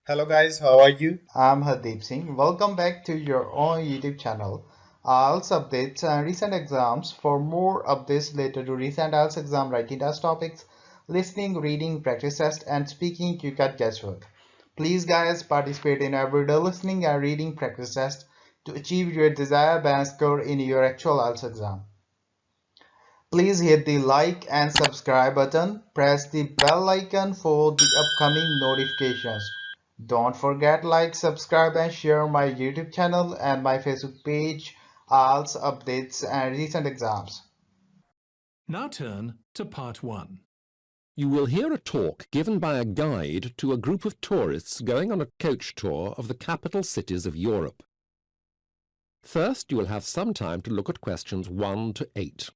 Hello guys, how are you? I'm Hardeep Singh. Welcome back to your own YouTube channel. IELTS updates and recent exams. For more updates related to recent IELTS exam writing test topics, listening, reading, practice test, and speaking, you got guesswork. Please, guys, participate in everyday listening and reading practice test to achieve your desired band score in your actual IELTS exam. Please hit the like and subscribe button. Press the bell icon for the upcoming notifications. Don't forget like, subscribe and share my YouTube channel and my Facebook page, IELTS updates and recent exams. Now turn to part 1. You will hear a talk given by a guide to a group of tourists going on a coach tour of the capital cities of Europe. First, you will have some time to look at questions 1 to 8.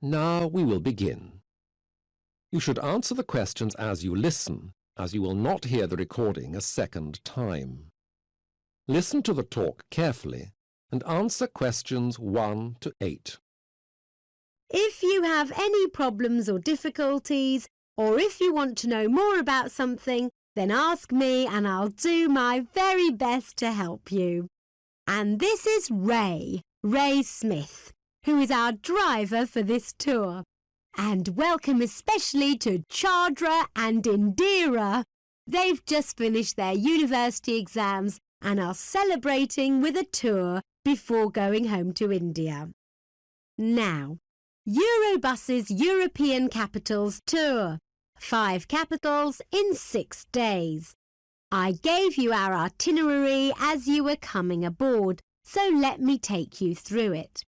Now we will begin. You should answer the questions as you listen, as you will not hear the recording a second time. Listen to the talk carefully and answer questions 1 to 8. If you have any problems or difficulties, or if you want to know more about something, then ask me and I'll do my very best to help you. And this is Ray Smith, who is our driver for this tour. And welcome especially to Chadra and Indira. They've just finished their university exams and are celebrating with a tour before going home to India. Now, Eurobus's European Capitals Tour. 5 capitals in 6 days. I gave you our itinerary as you were coming aboard, so let me take you through it.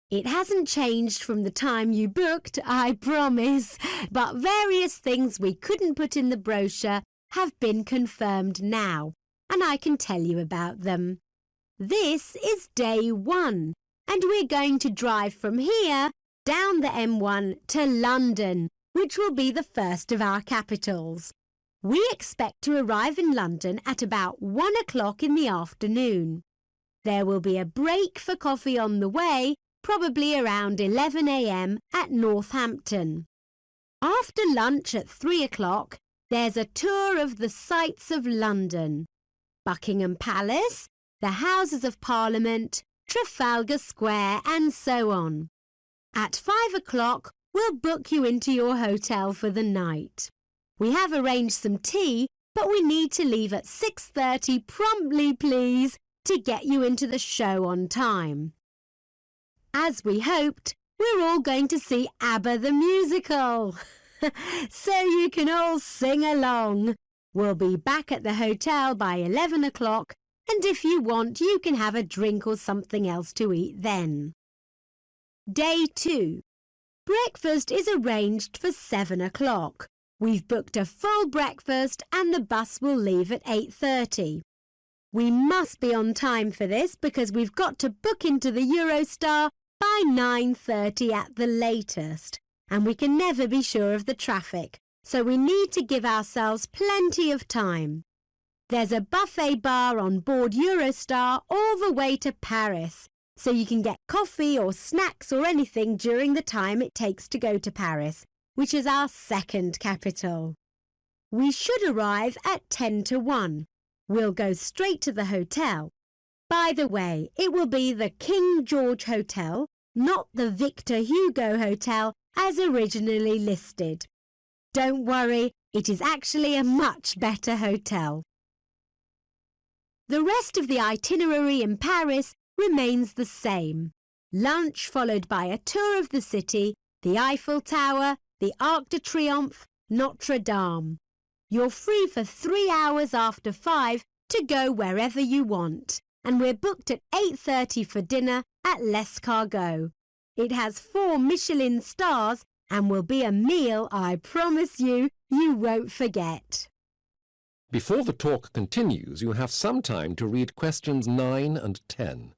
It hasn't changed from the time you booked, I promise, but various things we couldn't put in the brochure have been confirmed now, and I can tell you about them. This is day 1, and we're going to drive from here down the M1 to London, which will be the first of our capitals. We expect to arrive in London at about 1 o'clock in the afternoon. There will be a break for coffee on the way, probably around 11 a.m. at Northampton. After lunch at 3 o'clock, there's a tour of the sights of London. Buckingham Palace, the Houses of Parliament, Trafalgar Square and so on. At 5 o'clock, we'll book you into your hotel for the night. We have arranged some tea, but we need to leave at 6:30 promptly, please, to get you into the show on time. As we hoped, we're all going to see ABBA the musical. So you can all sing along. We'll be back at the hotel by 11 o'clock, and if you want, you can have a drink or something else to eat then. Day 2. Breakfast is arranged for 7 o'clock. We've booked a full breakfast and the bus will leave at 8:30. We must be on time for this because we've got to book into the Eurostar by 9:30 at the latest, and we can never be sure of the traffic, so we need to give ourselves plenty of time. There's a buffet bar on board Eurostar all the way to Paris, so you can get coffee or snacks or anything during the time it takes to go to Paris, which is our second capital. We should arrive at 10 to 1. We'll go straight to the hotel. By the way, it will be the King George Hotel, not the Victor Hugo Hotel as originally listed. Don't worry, it is actually a much better hotel. The rest of the itinerary in Paris remains the same. Lunch followed by a tour of the city, the Eiffel Tower, the Arc de Triomphe, Notre Dame. You're free for 3 hours after 5 to go wherever you want. And we're booked at 8:30 for dinner at L'Escargot. It has 4 Michelin stars and will be a meal I promise you won't forget. Before the talk continues, you have some time to read questions 9 and 10.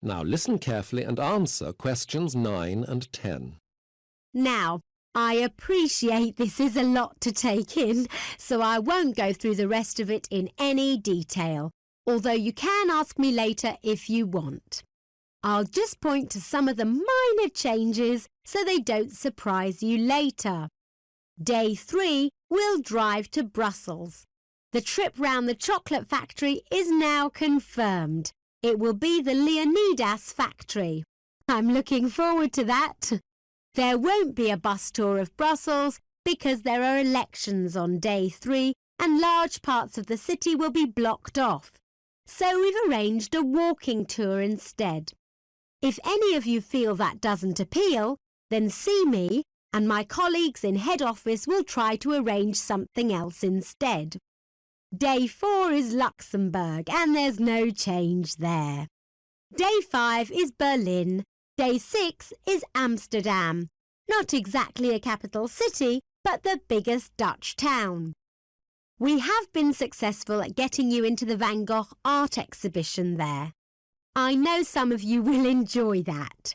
Now listen carefully and answer questions 9 and 10. Now, I appreciate this is a lot to take in, so I won't go through the rest of it in any detail, although you can ask me later if you want. I'll just point to some of the minor changes so they don't surprise you later. Day 3, we'll drive to Brussels. The trip round the chocolate factory is now confirmed. It will be the Leonidas factory. I'm looking forward to that. There won't be a bus tour of Brussels because there are elections on day 3 and large parts of the city will be blocked off. So we've arranged a walking tour instead. If any of you feel that doesn't appeal, then see me and my colleagues in head office will try to arrange something else instead. Day 4 is Luxembourg and there's no change there. Day 5 is Berlin. Day 6 is Amsterdam. Not exactly a capital city, but the biggest Dutch town. We have been successful at getting you into the Van Gogh art exhibition there. I know some of you will enjoy that.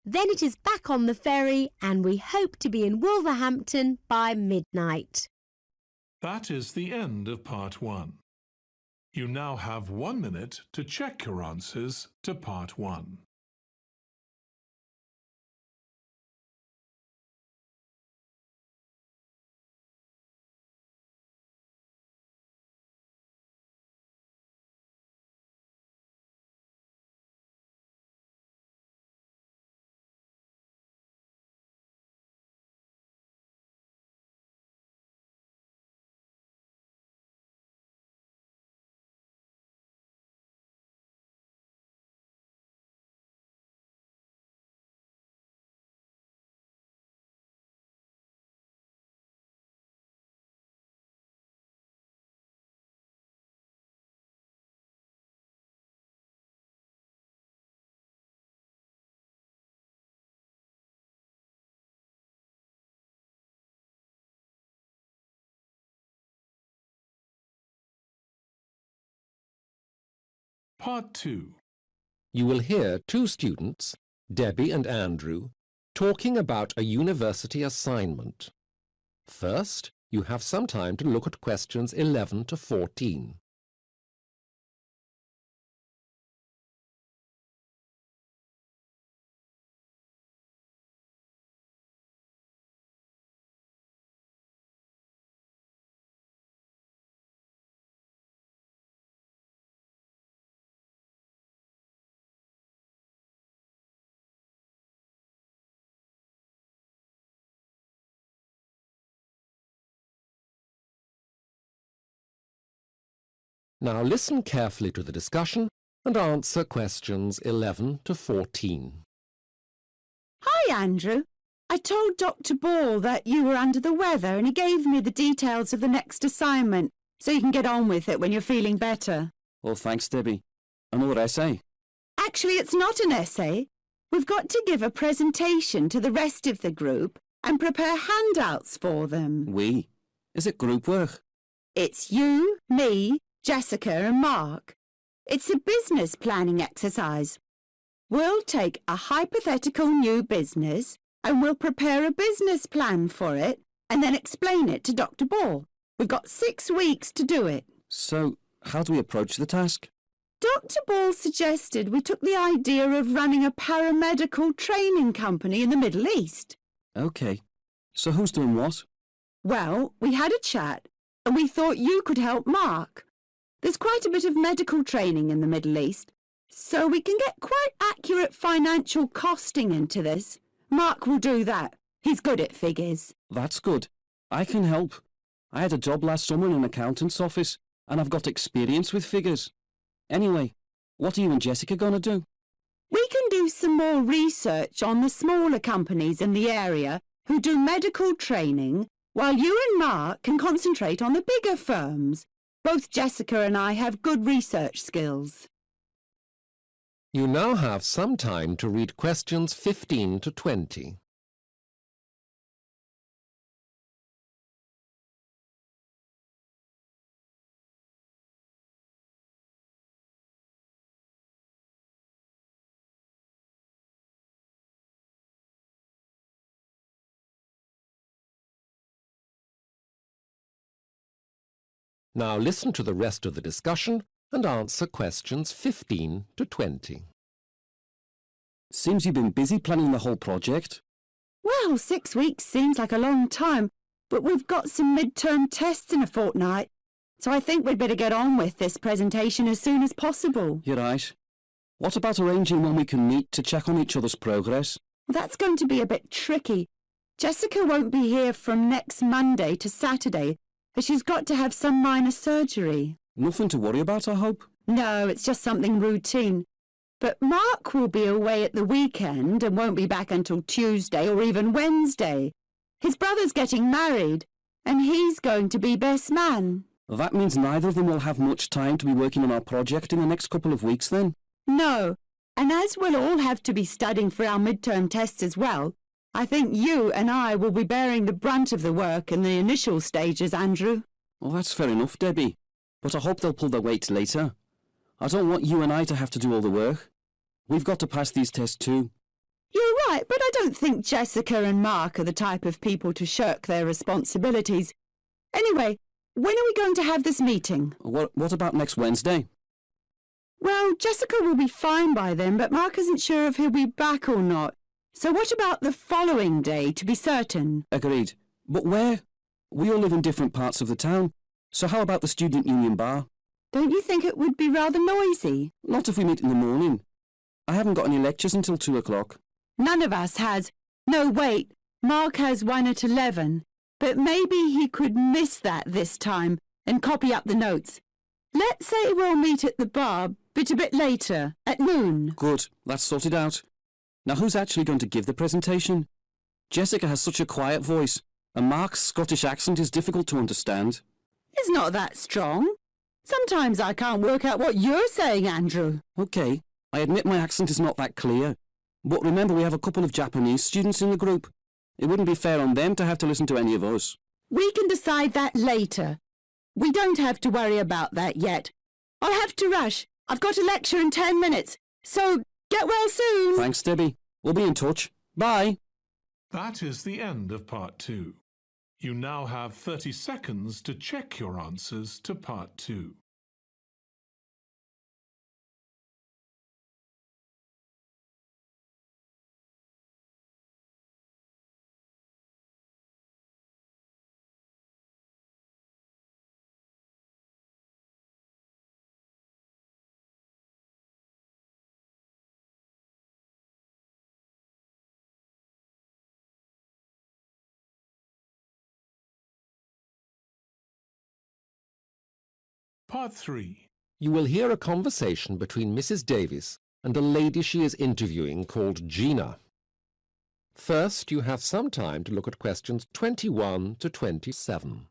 Then it is back on the ferry and we hope to be in Wolverhampton by midnight. That is the end of part 1. You now have 1 minute to check your answers to part 1. Part 2. You will hear 2 students, Debbie and Andrew, talking about a university assignment. First, you have some time to look at questions 11 to 14. Now listen carefully to the discussion and answer questions 11 to 14. Hi, Andrew. I told Dr. Ball that you were under the weather and he gave me the details of the next assignment so you can get on with it when you're feeling better. Well, thanks, Debbie. Another essay? Actually, it's not an essay. We've got to give a presentation to the rest of the group and prepare handouts for them. We? Is it group work? It's you, me, Jessica and Mark. It's a business planning exercise. We'll take a hypothetical new business and we'll prepare a business plan for it and then explain it to Dr. Ball. We've got 6 weeks to do it. So, how do we approach the task? Dr. Ball suggested we took the idea of running a paramedical training company in the Middle East. OK. So who's doing what? Well, we had a chat and we thought you could help Mark. There's quite a bit of medical training in the Middle East, so we can get quite accurate financial costing into this, Mark will do that. He's good at figures. That's good. I can help. I had a job last summer in an accountant's office, and I've got experience with figures. Anyway, what are you and Jessica going to do? We can do some more research on the smaller companies in the area who do medical training, while you and Mark can concentrate on the bigger firms. Both Jessica and I have good research skills. You now have some time to read questions 15 to 20. Now listen to the rest of the discussion and answer questions 15 to 20. Seems you've been busy planning the whole project. Well, 6 weeks seems like a long time, but we've got some midterm tests in a fortnight, so I think we'd better get on with this presentation as soon as possible. You're right. What about arranging when we can meet to check on each other's progress? That's going to be a bit tricky. Jessica won't be here from next Monday to Saturday, as she's got to have some minor surgery. Nothing to worry about, I hope. No, it's just something routine. But Mark will be away at the weekend and won't be back until Tuesday or even Wednesday. His brother's getting married, and he's going to be best man. That means neither of them will have much time to be working on our project in the next couple of weeks then. No, and as we'll all have to be studying for our midterm tests as well, I think you and I will be bearing the brunt of the work in the initial stages, Andrew. Well, that's fair enough, Debbie. But I hope they'll pull their weight later. I don't want you and I to have to do all the work. We've got to pass these tests too. You're right, but I don't think Jessica and Mark are the type of people to shirk their responsibilities. Anyway, when are we going to have this meeting? What about next Wednesday? Well, Jessica will be fine by then, but Mark isn't sure if he'll be back or not. So what about the following day, to be certain? Agreed. But where? We all live in different parts of the town. So how about the Student Union Bar? Don't you think it would be rather noisy? Not if we meet in the morning. I haven't got any lectures until 2 o'clock. None of us has. No, wait. Mark has one at 11. But maybe he could miss that this time and copy up the notes. Let's say we'll meet at the bar, but a bit later, at noon. Good. That's sorted out. Now who's actually going to give the presentation? Jessica has such a quiet voice, and Mark's Scottish accent is difficult to understand. It's not that strong. Sometimes I can't work out what you're saying, Andrew. OK, I admit my accent is not that clear. But remember, we have a couple of Japanese students in the group. It wouldn't be fair on them to have to listen to any of us. We can decide that later. We don't have to worry about that yet. I'll have to rush. I've got a lecture in 10 minutes. So, get well soon. Thanks, Debbie. We'll be in touch. Bye. That is the end of part 2. You now have 30 seconds to check your answers to part 2. Part 3. You will hear a conversation between Mrs. Davies and a lady she is interviewing called Gina. First, you have some time to look at questions 21 to 27.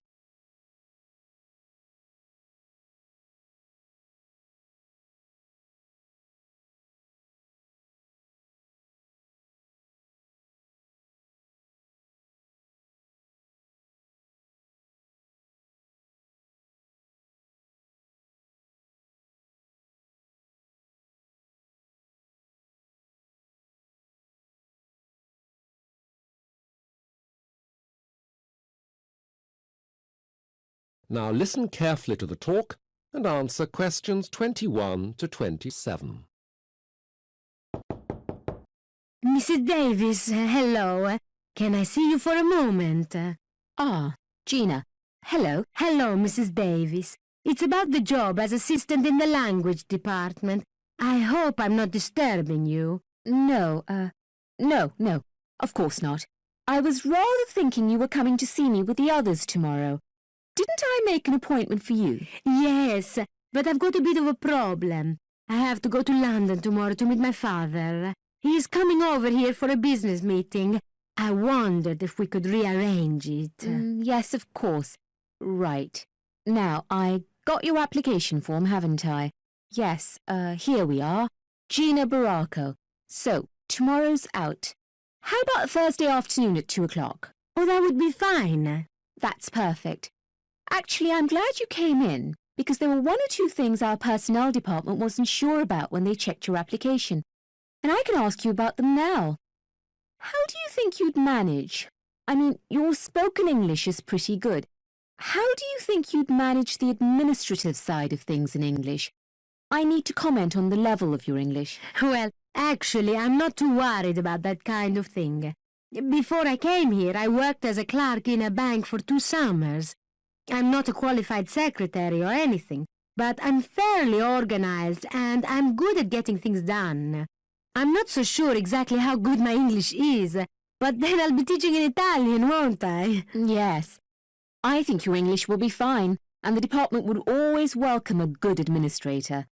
Now listen carefully to the talk and answer questions 21 to 27. Mrs. Davis, hello. Can I see you for a moment? Gina. Hello. Hello, Mrs. Davis. It's about the job as assistant in the language department. I hope I'm not disturbing you. No. Of course not. I was rather thinking you were coming to see me with the others tomorrow. Didn't I make an appointment for you? Yes, but I've got a bit of a problem. I have to go to London tomorrow to meet my father. He's coming over here for a business meeting. I wondered if we could rearrange it. Yes, of course. Right. Now, I got your application form, haven't I? Yes, here we are. Gina Baracco. So, tomorrow's out. How about Thursday afternoon at 2 o'clock? Oh, that would be fine. That's perfect. Actually, I'm glad you came in, because there were one or two things our personnel department wasn't sure about when they checked your application, and I can ask you about them now. How do you think you'd manage? I mean, your spoken English is pretty good. How do you think you'd manage the administrative side of things in English? I need to comment on the level of your English. Well, actually, I'm not too worried about that kind of thing. Before I came here, I worked as a clerk in a bank for 2 summers. I'm not a qualified secretary or anything, but I'm fairly organized and I'm good at getting things done. I'm not so sure exactly how good my English is, but then I'll be teaching in Italian, won't I? Yes. I think your English will be fine, and the department would always welcome a good administrator.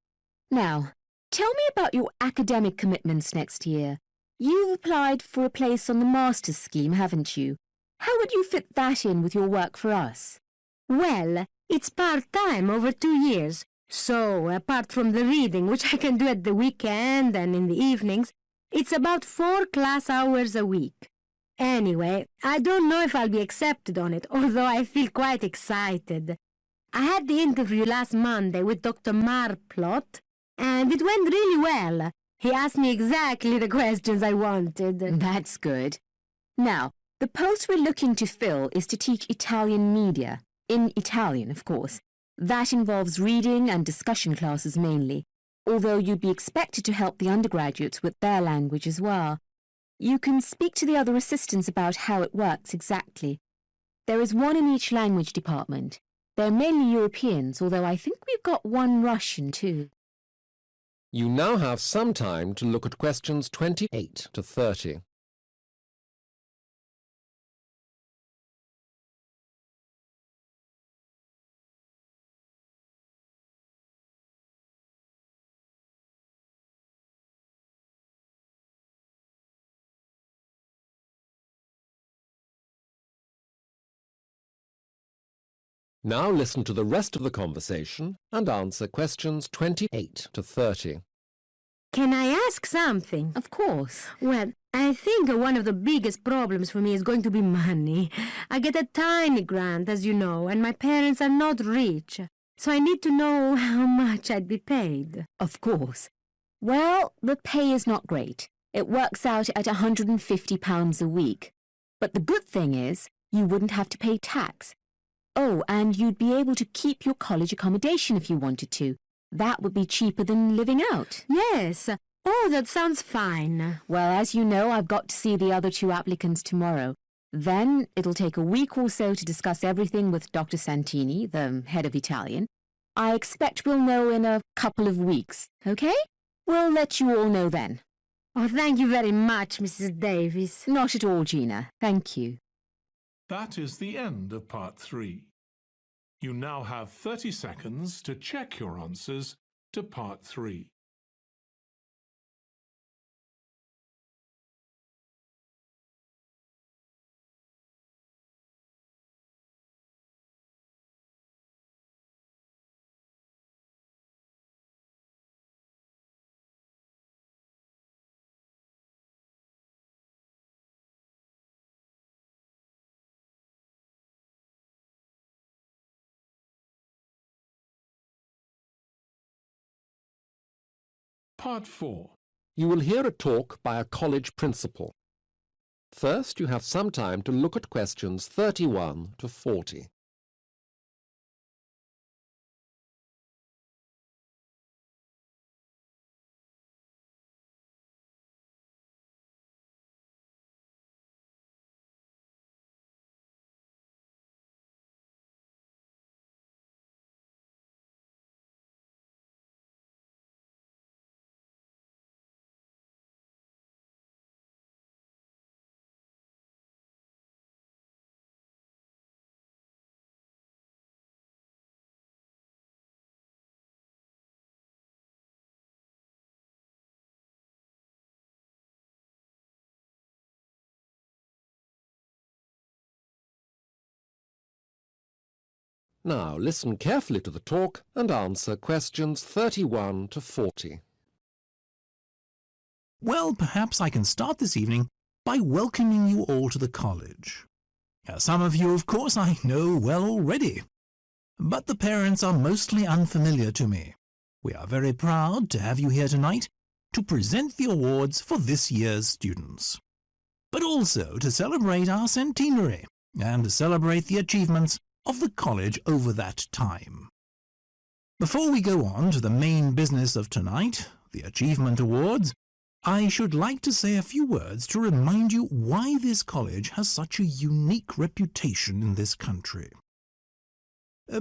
Now, tell me about your academic commitments next year. You've applied for a place on the master's scheme, haven't you? How would you fit that in with your work for us? Well, it's part-time over 2 years, so apart from the reading, which I can do at the weekend and in the evenings, it's about 4 class hours a week. Anyway, I don't know if I'll be accepted on it, although I feel quite excited. I had the interview last Monday with Dr. Marplot, and it went really well. He asked me exactly the questions I wanted. That's good. Now, the post we're looking to fill is to teach Italian media. In Italian, of course. That involves reading and discussion classes mainly, although you'd be expected to help the undergraduates with their language as well. You can speak to the other assistants about how it works exactly. There is one in each language department. They're mainly Europeans, although I think we've got one Russian too. You now have some time to look at questions 28 to 30. Now listen to the rest of the conversation and answer questions 28 to 30. Can I ask something? Of course. Well, I think one of the biggest problems for me is going to be money. I get a tiny grant, as you know, and my parents are not rich. So I need to know how much I'd be paid. Of course. Well, the pay is not great. It works out at £150 a week. But the good thing is, you wouldn't have to pay tax. Oh, and you'd be able to keep your college accommodation if you wanted to. That would be cheaper than living out. Yes. Oh, that sounds fine. Well, as you know, I've got to see the other 2 applicants tomorrow. Then it'll take a week or so to discuss everything with Dr. Santini, the head of Italian. I expect we'll know in a couple of weeks, okay? We'll let you all know then. Oh, thank you very much, Mrs. Davis. Not at all, Gina. Thank you. That is the end of part 3. You now have 30 seconds to check your answers to part 3. Part 4. You will hear a talk by a college principal. First, you have some time to look at questions 31 to 40. Now listen carefully to the talk and answer questions 31 to 40. Well, perhaps I can start this evening by welcoming you all to the college. Some of you, of course, I know well already, but the parents are mostly unfamiliar to me. We are very proud to have you here tonight to present the awards for this year's students, but also to celebrate our centenary and to celebrate the achievements of the college over that time. Before we go on to the main business of tonight, the Achievement Awards, I should like to say a few words to remind you why this college has such a unique reputation in this country.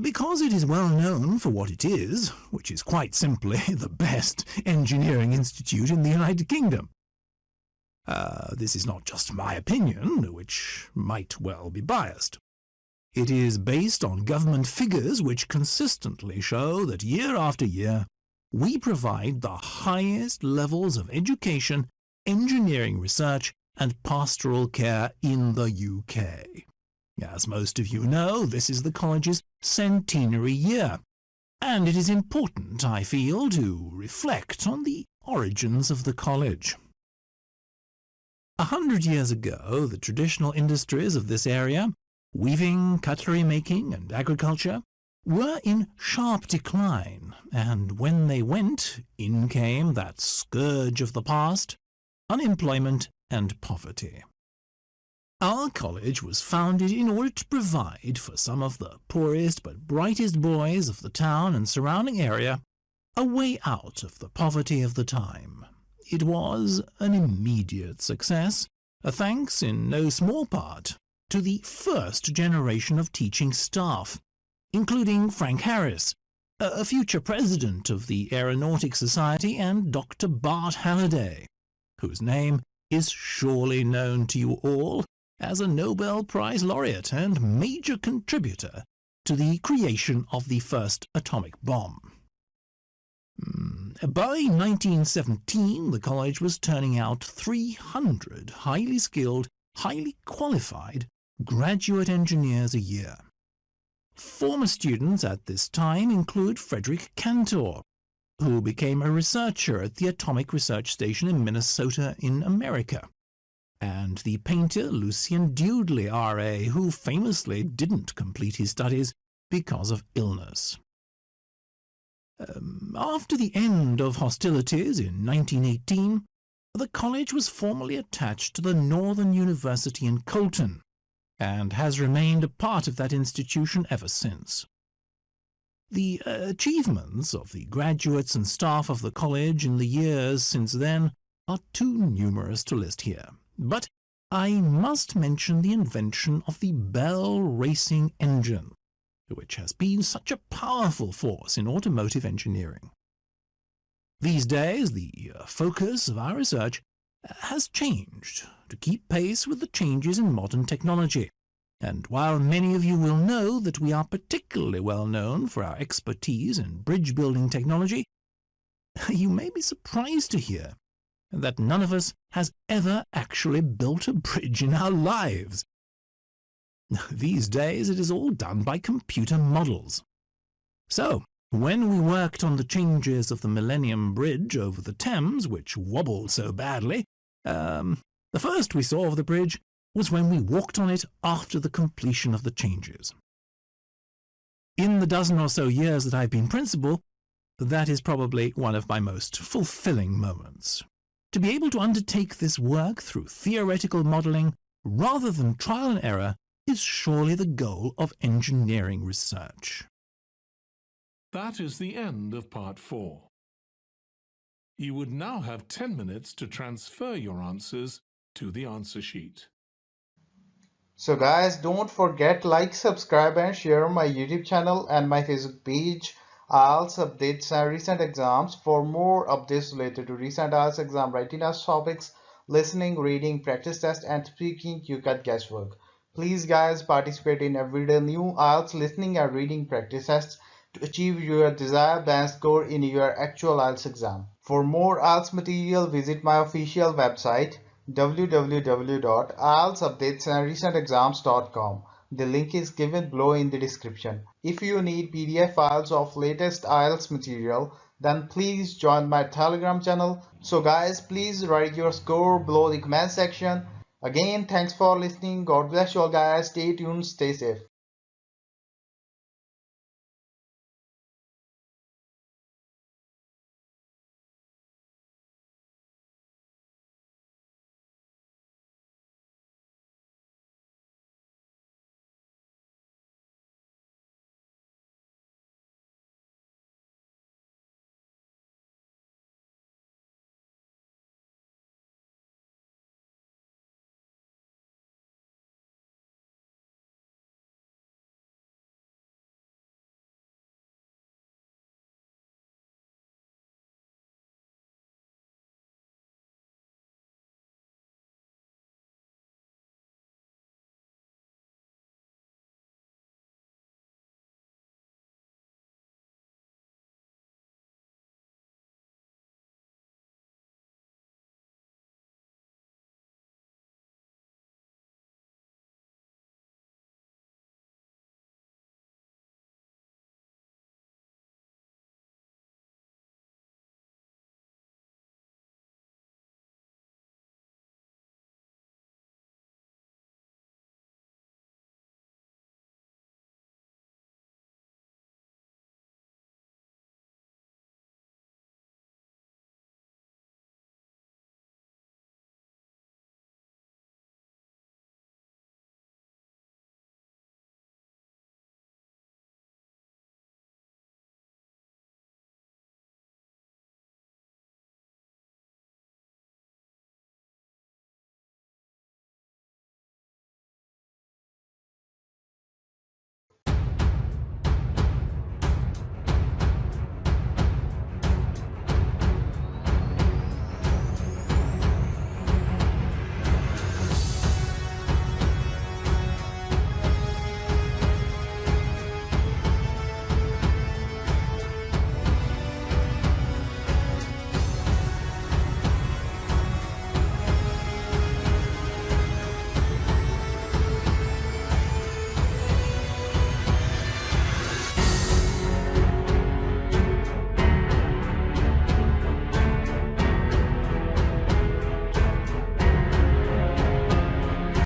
Because it is well known for what it is, which is quite simply the best engineering institute in the United Kingdom. This is not just my opinion, which might well be biased. It is based on government figures which consistently show that year after year we provide the highest levels of education, engineering research and pastoral care in the UK. As most of you know, this is the college's centenary year, and it is important, I feel, to reflect on the origins of the college. 100 years ago, the traditional industries of this area, weaving, cutlery making and agriculture, were in sharp decline, and when they went, in came that scourge of the past, unemployment and poverty. Our college was founded in order to provide for some of the poorest but brightest boys of the town and surrounding area a way out of the poverty of the time. It was an immediate success, thanks in no small part to the first generation of teaching staff, including Frank Harris, a future president of the Aeronautic Society, and Dr. Bart Halliday, whose name is surely known to you all as a Nobel Prize laureate and major contributor to the creation of the first atomic bomb. By 1917, the college was turning out 300 highly skilled, highly qualified graduate engineers a year. Former students at this time include Frederick Cantor, who became a researcher at the Atomic Research Station in Minnesota in America, and the painter Lucien Dewdley, R.A., who famously didn't complete his studies because of illness. After the end of hostilities in 1918, the college was formally attached to the Northern University in Colton, and has remained a part of that institution ever since. The achievements of the graduates and staff of the college in the years since then are too numerous to list here, but I must mention the invention of the Bell racing engine, which has been such a powerful force in automotive engineering. These days, the focus of our research has changed to keep pace with the changes in modern technology, and while many of you will know that we are particularly well known for our expertise in bridge-building technology, you may be surprised to hear that none of us has ever actually built a bridge in our lives. These days it is all done by computer models. So, when we worked on the changes of the Millennium Bridge over the Thames, which wobbled so badly, the first we saw of the bridge was when we walked on it after the completion of the changes. In the dozen or so years that I've been principal, that is probably one of my most fulfilling moments. To be able to undertake this work through theoretical modelling rather than trial and error is surely the goal of engineering research. That is the end of part 4. You would now have 10 minutes to transfer your answers to the answer sheet. So guys, don't forget like, subscribe and share my YouTube channel and my Facebook page, IELTS updates and recent exams. For more updates related to recent IELTS exam writing test topics, listening, reading, practice test and speaking, you got guesswork. Please guys, participate in everyday new IELTS listening and reading practice tests to achieve your desired band score in your actual IELTS exam. For more IELTS material, visit my official website www.ieltsupdatesandrecentexams.com. The link is given below in the description. If you need PDF files of latest IELTS material, then please join my Telegram channel. So guys, please write your score below the comment section. Again, thanks for listening. God bless you all guys. Stay tuned, stay safe.